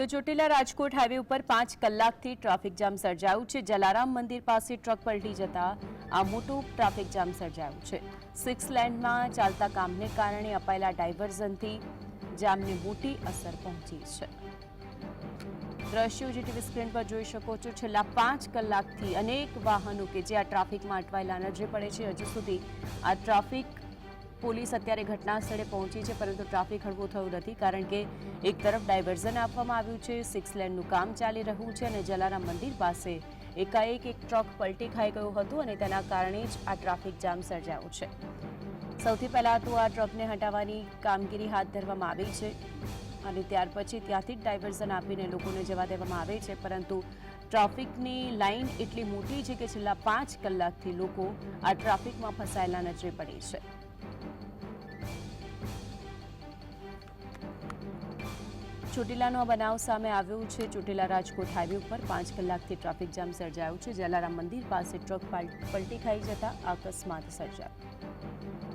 તો ચોટીલા રાજકોટ હાઈવે ઉપર 5 કલાકથી ટ્રાફિક જામ સર્જાયું છે। જલારામ મંદિર પાસે ટ્રક પલટી જતા આ મોટું ટ્રાફિક જામ સર્જાયું છે। 6 લેનમાં ચાલતા કામને કારણે અપાયેલા ડાયવર્ઝનથી જામને મોટી અસર પહોંચી છે। દ્રશ્યો જે ટીવી સ્ક્રીન પર જોઈ શકો છો, છેલ્લા 5 કલાકથી અનેક વાહનો કે જે આ ટ્રાફિકમાં અટવાયેલા નજરે પડે છે। હજુ સુધી આ ટ્રાફિક પોલીસ અત્યારે ઘટના સ્થળે પહોંચી છે, પરંતુ ટ્રાફિક હળવો થયું નથી, કારણ કે એક તરફ ડાયવર્ઝન આપવામાં આવ્યું છે, 6 લેનનું કામ ચાલી રહ્યું છે અને જલારામ મંદિર પાસે એકાએક એક ટ્રક પલટી ખાઈ ગયું હતું અને તેના કારણે જ આ ટ્રાફિક જામ સર્જાયો છે। સૌથી પહેલાં તો આ ટ્રકને હટાવવાની કામગીરી હાથ ધરવામાં આવી છે અને ત્યાર પછી ત્યાંથી જ ડાયવર્ઝન આપીને લોકોને જવા દેવામાં આવે છે, પરંતુ ટ્રાફિકની લાઇન એટલી મોટી છે કે છેલ્લા 5 કલાકથી લોકો આ ટ્રાફિકમાં ફસાયેલા નજરે પડે છે। ચોટીલાનો બનાવ સામે આવ્યો છે। ચોટીલા રાજકોટ હાઈવે ઉપર 5 કલાકથી ટ્રાફિક જામ સર્જાયું છે। જલારામ મંદિર પાસે ટ્રક પલટી ખાઈ જતા અકસ્માત સર્જાયો।